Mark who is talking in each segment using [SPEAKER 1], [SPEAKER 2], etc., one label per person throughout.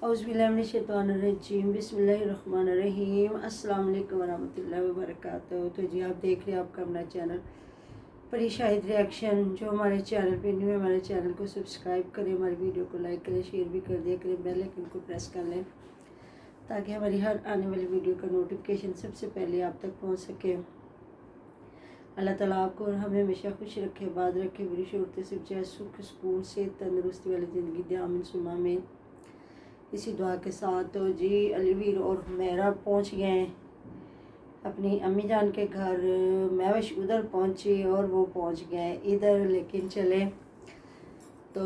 [SPEAKER 1] औज़ुबिल्लाहिमिनश्शैतानिर्रजीम बिस्मिल्लाहिर्रहमानिर्रहीम अस्सलाम वालेकुम वरहमतुल्लाहि वबरकातुहू। तो जी आप देख रहे हैं आपका अपना चैनल परी शाहिद रिएक्शन। जो हमारे चैनल पे न्यू है हमारे चैनल को सब्सक्राइब करें, हमारी वीडियो को लाइक करें, शेयर भी कर दिया करें, बेल आइकन को प्रेस कर लें ताकि हमारी हर आने वाली वीडियो का नोटिफिकेशन सबसे पहले आप तक पहुँच सके। अल्लाह ताला आपको और हमें हमेशा खुश रखे, आबाद रखे, बुरी शोरते से बचाए, सुख सुकून से तंदरुस्ती वाली ज़िंदगी दे, आमीन सुमा में। इसी दुआ के साथ तो जी अलीवीर और हुमैरा पहुंच गए हैं अपनी अम्मी जान के घर। महविश उधर पहुंची और वो पहुंच गए इधर, लेकिन चले तो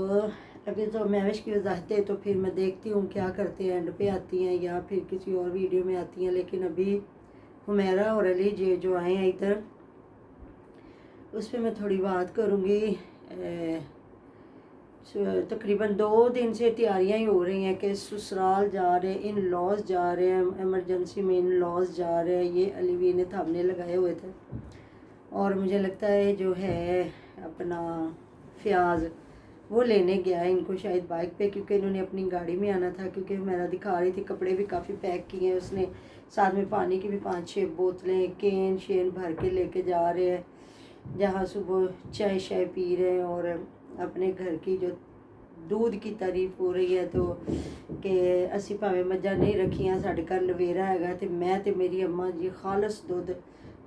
[SPEAKER 1] अभी तो महविश की वजाहत है, तो फिर मैं देखती हूँ क्या करते हैं, एंड पे आती हैं या फिर किसी और वीडियो में आती हैं। लेकिन अभी हुमैरा और अली जी जो आए हैं इधर, उस पर मैं थोड़ी बात करूँगी। तकरीबन 2 दिन से तैयारियां ही हो रही हैं कि ससुराल जा रहे हैं, इन लॉज जा रहे हैं, एमरजेंसी में इन लॉज जा रहे हैं। ये अलीवी ने थामने लगाए हुए थे और मुझे लगता है जो है अपना फ़याज़ वो लेने गया है इनको शायद बाइक पे, क्योंकि इन्होंने अपनी गाड़ी में आना था। क्योंकि मेरा दिखा रही थी कपड़े भी काफ़ी पैक किए हैं उसने, साथ में पानी की भी 5-6 बोतलें केन शेन भर के लेके जा रहे हैं, जहाँ सुबह चाय शाय पी रहे हैं और अपने घर की जो दूध की तारीफ हो रही है। तो कि असी भावें मज्झां नहीं रखियां, साढ़े घर लवेरा है तो मैं तो मेरी अम्मा जी खालस दुध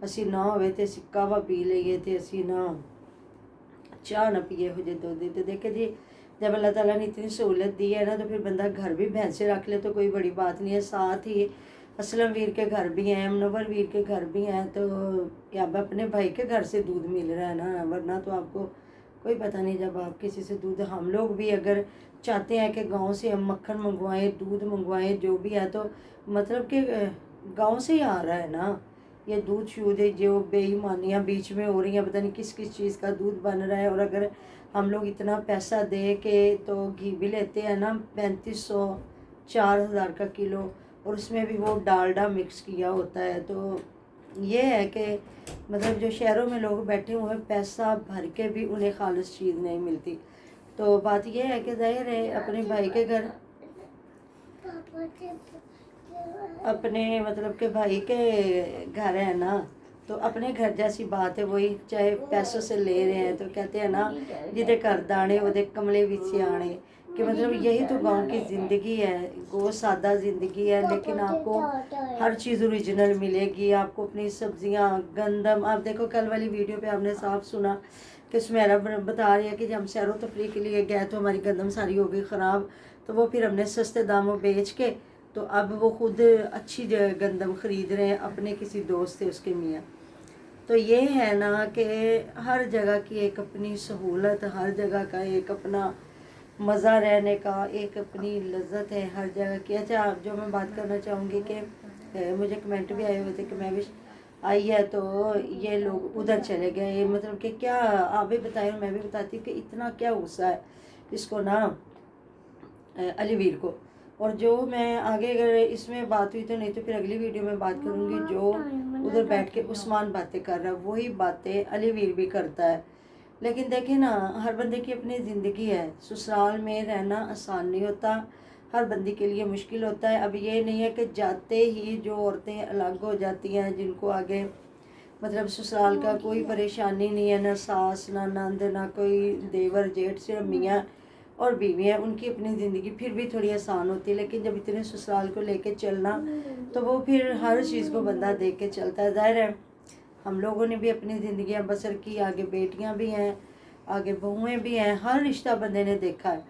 [SPEAKER 1] असी ना होवे ते असी कावा पी लईए ते असी ना चाह ना पिए हो जे दुध। तो देखे जी जब अल्लाह ताला ने इतनी सहूलत दी है ना, तो फिर बंदा घर भी भैंसे रख ले तो कोई बड़ी बात नहीं है। साथ ही असलम वीर के घर भी हैं, मुनव्वर वीर के घर भी हैं, तो अब अपने भाई के घर से दूध मिल रहा है ना, वरना तो आपको कोई पता नहीं। जब आप किसी से दूध, हम लोग भी अगर चाहते हैं कि गांव से हम मक्खन मंगवाएं, दूध मंगवाएं, जो भी है, तो मतलब कि गांव से ही आ रहा है ना। ये दूध शूध जो बेईमानियाँ बीच में हो रही हैं, पता नहीं किस किस चीज़ का दूध बन रहा है। और अगर हम लोग इतना पैसा दे के तो घी भी लेते हैं ना 3500-4000 का किलो, और उसमें भी वो डालडा मिक्स किया होता है। तो ये है कि मतलब जो शहरों में लोग बैठे हुए हैं पैसा भर के भी उन्हें खालिस चीज़ नहीं मिलती। तो बात ये है कि ज़ाहिर है अपने भाई के घर, अपने मतलब के भाई के घर है ना, तो अपने घर जैसी बात है वही, चाहे पैसों से ले रहे हैं। तो कहते हैं ना जिदे घर दाने वो कमले भी सियाने, कि मतलब यही तो गांव की ज़िंदगी है। गो सादा ज़िंदगी है, लेकिन आपको हर चीज़ ओरिजिनल मिलेगी। आपको अपनी सब्जियां, गंदम, आप देखो कल वाली वीडियो पे आपने साफ सुना कि सुमेरा बता रही है कि जब हम सैरो तफरी के लिए गए तो हमारी गंदम सारी हो गई ख़राब, तो वो फिर हमने सस्ते दामों बेच के, तो अब वो खुद अच्छी गंदम ख़रीद रहे हैं अपने किसी दोस्त से, उसके मियाँ। तो ये है ना कि हर जगह की एक अपनी सहूलत, हर जगह का एक अपना मज़ा रहने का, एक अपनी लज्जत है हर जगह की। अच्छा, जो मैं बात करना चाहूँगी कि मुझे कमेंट भी आए हुए थे कि मैं भी आई है तो ये लोग उधर चले गए, मतलब कि क्या आप भी बताएं और मैं भी बताती हूँ कि इतना क्या गुस्सा है इसको ना अलीवीर को। और जो मैं आगे अगर इसमें बात हुई तो नहीं तो फिर अगली वीडियो में बात करूँगी। जो उधर बैठ के उस्मान बातें कर रहा है वही बातें अलीवीर भी करता है। लेकिन देखें ना, हर बंदे की अपनी ज़िंदगी है, ससुराल में रहना आसान नहीं होता, हर बंदी के लिए मुश्किल होता है। अब ये नहीं है कि जाते ही जो औरतें अलग हो जाती हैं, जिनको आगे मतलब ससुराल का कोई परेशानी नहीं है, ना सास ना नंद ना कोई देवर जेठ, सिर्फ मियाँ और बीवी हैं, उनकी अपनी ज़िंदगी फिर भी थोड़ी आसान होती है। लेकिन जब इतने ससुराल को लेके चलना, तो वो फिर हर चीज़ को बंदा देख के चलता है। ज़ाहिर है हम लोगों ने भी अपनी ज़िंदगियाँ बसर की, आगे बेटियाँ भी हैं, आगे बहुएँ भी हैं, हर रिश्ता बंदे ने देखा है।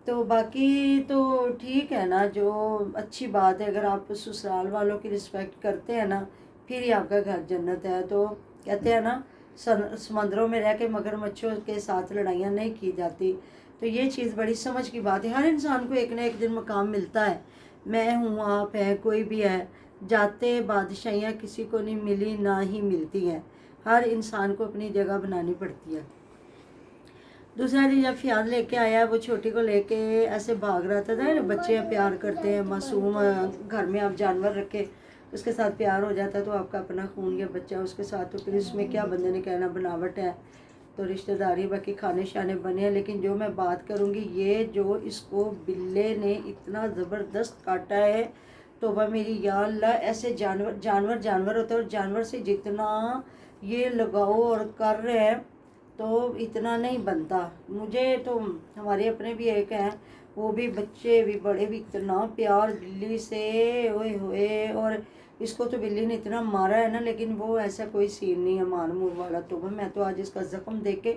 [SPEAKER 1] तो बाकी तो ठीक है ना, जो अच्छी बात है, अगर आप ससुराल वालों की रिस्पेक्ट करते हैं ना, फिर ही आपका घर जन्नत है। तो कहते हैं ना समंदरों में रह के मगरमच्छों के साथ लड़ाइयाँ नहीं की जाती। तो ये चीज़ बड़ी समझ की बात है। हर इंसान को एक ना एक दिन मकाम मिलता है, मैं हूँ, आप है, कोई भी है। जाते बादशाहियाँ किसी को नहीं मिली, ना ही मिलती हैं, हर इंसान को अपनी जगह बनानी पड़ती है। दूसरा दिन जब फ़याज़ लेके आया, वो छोटी को लेके ऐसे भाग रहा था ना, बच्चे प्यार करते हैं, मासूम, घर में आप जानवर रखे उसके साथ प्यार हो जाता है, तो आपका अपना खून या बच्चा उसके साथ, तो फिर उसमें क्या बंदे ने कहना बनावट है। तो रिश्तेदारी बाकी खाने शाने बने हैं, लेकिन जो मैं बात करूँगी ये जो इसको बिल्ले ने इतना ज़बरदस्त काटा है, तो वह मेरी या अल्लाह, ऐसे जानवर होता है और जानवर से जितना ये लगाओ और कर रहे हैं तो इतना नहीं बनता। मुझे तो हमारे अपने भी एक हैं, वो भी बच्चे भी बड़े भी इतना प्यार बिल्ली से, ओए होए। और इसको तो बिल्ली ने इतना मारा है ना, लेकिन वो ऐसा कोई सीन नहीं है मार मुँह वाला। तो मैं तो आज इसका जख्म देख के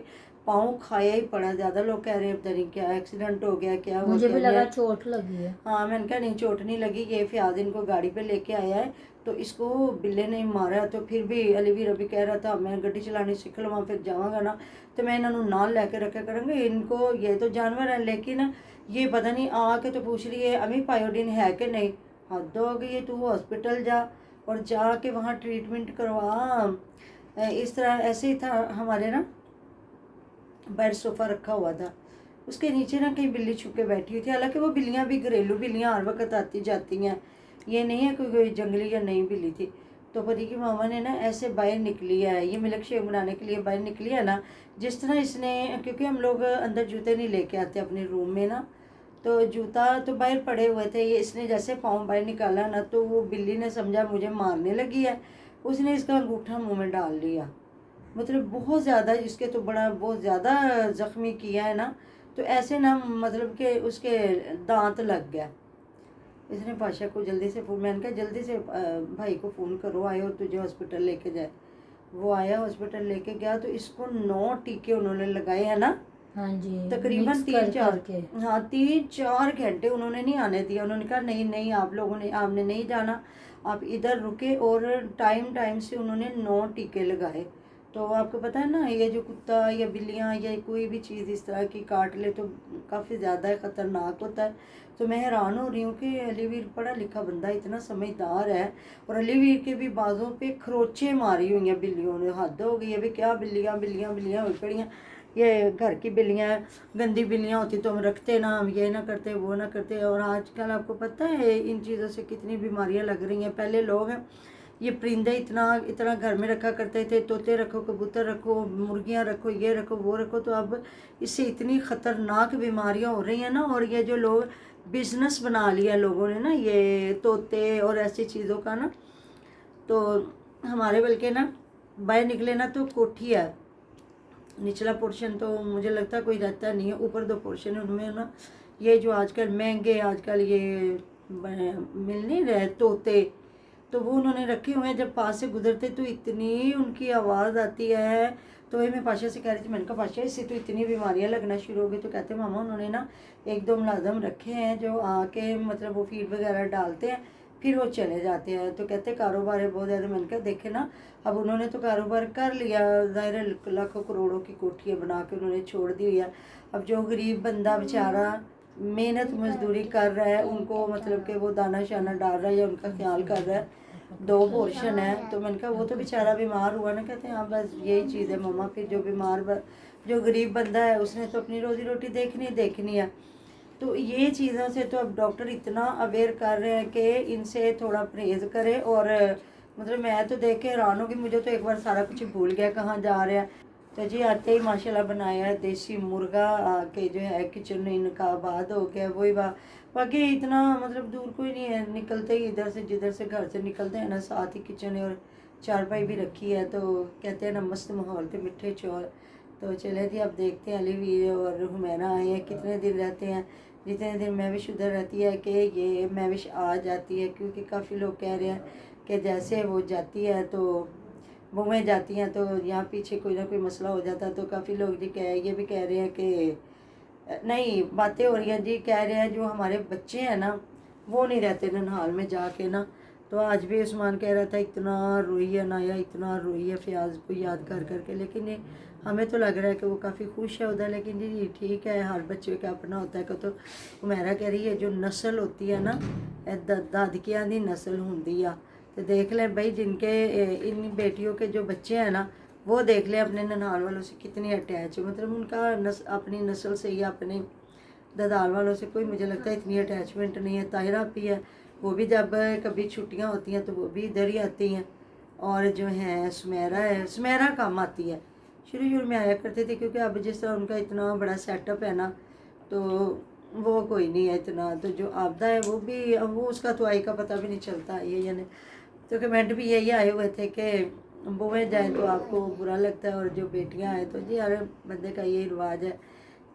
[SPEAKER 1] पाँव खाया ही पड़ा। ज़्यादा लोग कह रहे हैं पता नहीं क्या एक्सीडेंट हो गया, क्या
[SPEAKER 2] मुझे भी लगा चोट लगी है।
[SPEAKER 1] हाँ, मैंने कहा नहीं चोट नहीं लगी, ये फयाज इनको गाड़ी पे लेके आया है तो इसको बिल्ले ने मारा। तो फिर भी अलीवीर अभी कह रहा था मैं गड्डी चलानी सीख लवां, फिर जावांगा ना तो मैं इन्होंने नाल लैके रखा करूँगी। इनको ये तो जानवर है, लेकिन ये पता नहीं आके तो पूछ रही है अम्मी पायोडीन है कि नहीं। हद हो गई है, तू हॉस्पिटल जा और जाके वहाँ ट्रीटमेंट करवा। इस तरह ऐसे ही था हमारे ना, बेड सोफ़ा रखा हुआ था, उसके नीचे ना कहीं बिल्ली छुप के बैठी हुई थी। हालांकि वो बिल्लियाँ भी घरेलू बिल्लियाँ हर वक्त आती जाती हैं, ये नहीं है कोई जंगली या नई बिल्ली थी। तो पति की मामा ने ना ऐसे बाहर निकली है, ये मिल्क शेक बनाने के लिए बाहर निकली है ना, जिस तरह इसने, क्योंकि हम लोग अंदर जूते नहीं लेके आते अपने रूम में ना, तो जूता तो बाहर पड़े हुए थे, ये इसने जैसे पाँव बाहर निकाला ना तो वो बिल्ली ने समझा मुझे मारने लगी है, उसने इसका अंगूठा मुँह में डाल लिया। मतलब बहुत ज़्यादा इसके तो बड़ा बहुत ज़्यादा ज़ख्मी किया है ना। तो ऐसे ना मतलब कि उसके दांत लग गया। इसने पाशा को जल्दी से फ़ोन, मैंने कहा जल्दी से भाई को फ़ोन करो, आए और तुझे हॉस्पिटल लेके जाए। वो आया, हॉस्पिटल लेके गया तो इसको 9 टीके उन्होंने लगाए हैं ना।
[SPEAKER 2] हाँ जी,
[SPEAKER 1] तकरीबन 3-4 घंटे उन्होंने नहीं आने दिया। उन्होंने कहा नहीं नहीं आप लोगों ने, आपने नहीं जाना, आप इधर रुके। और टाइम से उन्होंने 9 टीके लगाए। तो आपको पता है ना, ये जो कुत्ता या बिल्लियाँ या कोई भी चीज़ इस तरह की काट ले तो काफ़ी ज़्यादा ख़तरनाक होता है। तो मैं हैरान हो रही हूँ कि अलीवीर पढ़ा लिखा बंदा इतना समझदार है, और अलीवीर के भी बाजों पे खरोचे मारी हुई हैं बिल्लियों ने। हद हो गई है, अभी क्या बिल्लियाँ बिल्लियाँ बिल्लियाँ हो पड़ी हैं। ये घर की बिल्लियाँ, गंदी बिल्लियाँ होती तो हम रखते ना, हम ये ना करते वो ना करते। और आजकल आपको पता है इन चीज़ों से कितनी बीमारियाँ लग रही हैं। पहले लोग ये परिंदे इतना घर में रखा करते थे, तोते रखो, कबूतर रखो, मुर्गियाँ रखो, ये रखो वो रखो, तो अब इससे इतनी ख़तरनाक बीमारियाँ हो रही हैं ना। और ये जो लोग बिज़नेस बना लिया लोगों ने ना, ये तोते और ऐसी चीज़ों का ना, तो हमारे बल्कि ना बाहर निकले ना तो कोठी है, निचला पोर्शन तो मुझे लगता है कोई रहता नहीं है, ऊपर 2 पोर्शन है, उनमें ना ये जो आजकल महंगे आजकल ये मिल नहीं रहे तोते, तो वो उन्होंने रखे हुए हैं। जब पास से गुजरते तो इतनी उनकी आवाज़ आती है। तो वही मैं पाशा से कह रही थी, मैंने कहा पाशा इससे तो इतनी बीमारियां लगना शुरू हो गई। तो कहते मामा उन्होंने ना 1-2 मुलाजम रखे हैं जो आके मतलब वो फीड वगैरह डालते हैं, फिर वो चले जाते हैं। तो कहते कारोबार है बहुत ज़्यादा। मैंने कहा देखे ना, अब उन्होंने तो कारोबार कर लिया, ज़ाहिर है लाखों करोड़ों की कोठियाँ बना के उन्होंने छोड़ दी हुई है। अब जो गरीब बंदा बेचारा मेहनत मजदूरी कर रहा है, उनको मतलब कि वो दाना शाना डाल रहा है या उनका ख्याल कर रहा है, 2 पोर्शन है। तो मैंने कहा वो तो बेचारा बीमार हुआ ना। कहते हैं हाँ बस यही चीज़ है मम्मा, फिर जो गरीब बंदा है उसने तो अपनी रोज़ी रोटी देखनी है। तो ये चीज़ों से तो अब डॉक्टर इतना अवेयर कर रहे हैं कि इनसे थोड़ा परहेज़ करें। और मतलब मैं तो देख के हैरान हूँ कि मुझे तो एक बार सारा कुछ भूल गया कहाँ जा रहे हैं। तो जी आते ही माशाल्लाह बनाया है देसी मुर्गा, के जो है किचन इनका आबाद हो गया। वही बाकी इतना मतलब दूर कोई नहीं है, निकलते ही इधर से जिधर से घर से निकलते हैं ना साथ ही किचन है और चारपाई भी रखी है। तो कहते हैं ना मस्त माहौल पे मिठे चौल। तो चले जी अब देखते हैं अलीवीर और हुमैरा आए हैं, कितने दिन रहते हैं। जितने दिन महविश उधर रहती है कि ये महविश आ जाती है, क्योंकि काफ़ी लोग कह रहे हैं कि जैसे वो जाती है तो बहुएँ जाती हैं तो यहाँ पीछे कोई ना कोई मसला हो जाता है। तो काफ़ी लोग ये भी कह रहे हैं कि नहीं, बातें हो रही हैं जी, कह रहे हैं जो हमारे बच्चे हैं ना वो नहीं रहते ननिहाल में जाके ना। तो आज भी उस्मान कह रहा था इतना रोई है नाया, इतना रोई है फयाज को याद कर करके। लेकिन ये हमें तो लग रहा है कि वो काफ़ी खुश है उधर। लेकिन जी ठीक है, हर बच्चे का अपना होता है। तो उमेरा कह रही है जो नस्ल होती है ना, दादकियां दी नस्ल होंदी आ। तो देख लें भाई जिनके इन बेटियों के जो बच्चे हैं ना, वो देख लें अपने ननान वालों से कितनी अटैच है। मतलब उनका अपनी नस्ल से या अपने दादार वालों से कोई मुझे लगता है इतनी अटैचमेंट नहीं है। ताहिरा भी है, वो भी जब कभी छुट्टियां होती हैं तो वो भी इधर ही आती हैं। और जो है सुमेरा है, सुमेरा कम आती है शुरू में आया करते थे, क्योंकि अब जिस तरह उनका इतना बड़ा सेटअप है ना, तो वो कोई नहीं है इतना। तो जो आपदा है वो भी, अब वो उसका तो आई का पता भी नहीं चलता ये या नहीं। तो कमेंट भी यही आए हुए थे कि बुएँ जाएँ तो आपको बुरा लगता है और जो बेटियां आए तो जी, हर बंदे का यही रिवाज है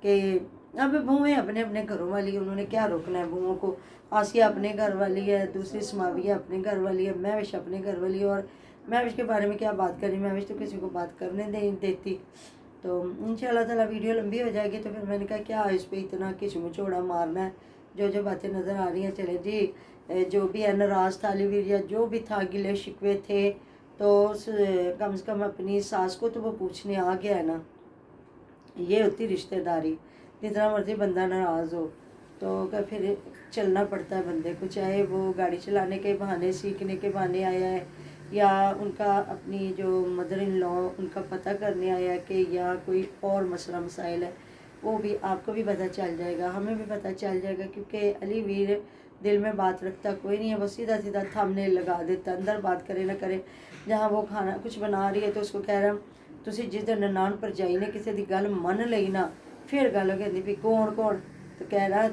[SPEAKER 1] कि अब बुएँ अपने अपने घरों वाली है, उन्होंने क्या रोकना है बुओं को। आसिया अपने घर वाली है, दूसरी समाविया अपने घर वाली है, महविश अपने घर वाली है, और महविश के बारे में क्या बात करी, महविश तो किसी को बात करने नहीं देती। तो इंशाल्लाह ताला वीडियो लंबी हो जाएगी, तो फिर मैंने कहा क्या इस पर इतना खिचमुचोड़ा मारना है। जो जो बातें नज़र आ रही हैं चले जी, जो भी है नाराज़ था अलीवीर या जो भी था, गिले शिकवे थे, तो कम से कम अपनी सास को तो वो पूछने आ गया है ना। ये होती रिश्तेदारी, जितना मर्जी बंदा नाराज़ हो तो फिर चलना पड़ता है बंदे को, चाहे वो गाड़ी चलाने के बहाने, सीखने के बहाने आया है, या उनका अपनी जो मदर इन लॉ उनका पता करने आया है, कि या कोई और मसला मसाइल है, वो भी आपको भी पता चल जाएगा, हमें भी पता चल जाएगा। क्योंकि अलीवीर दिल में बात रखता कोई नहीं है, वो सीधा सीधा थंबनेल लगा देता, अंदर बात करे ना करे। जहाँ वो खाना कुछ बना रही है तो उसको कह रहा तुसी जिस दिन ननान पर जाई ने किसी की गल मन लई ना, फिर गल कहती भी कौन कौन, तो कह रहा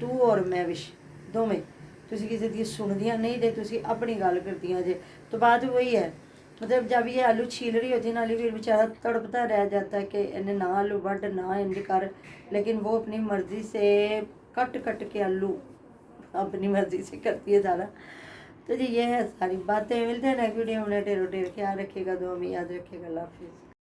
[SPEAKER 1] तू और मैं विश दोवें तुसी किसी की सुनदियाँ नहीं जे, तुसी अपनी गल करदियाँ जे। तो बात वही है, मतलब जब ये आलू छील रही होती है ना, अलीवीर बेचारा तड़पता रह जाता है कि इन्हें ना आलू वट ना इंज कर, लेकिन वो अपनी मर्ज़ी से कट कट के आलू अपनी मर्ज़ी से करती है सारा। तो जी ये है सारी बातें। मिलते हैं नेक्स्ट वीडियो में, टेरो टेर ख्याल रखिएगा, दुआ में याद रखिएगा। अल्लाह हाफिज़।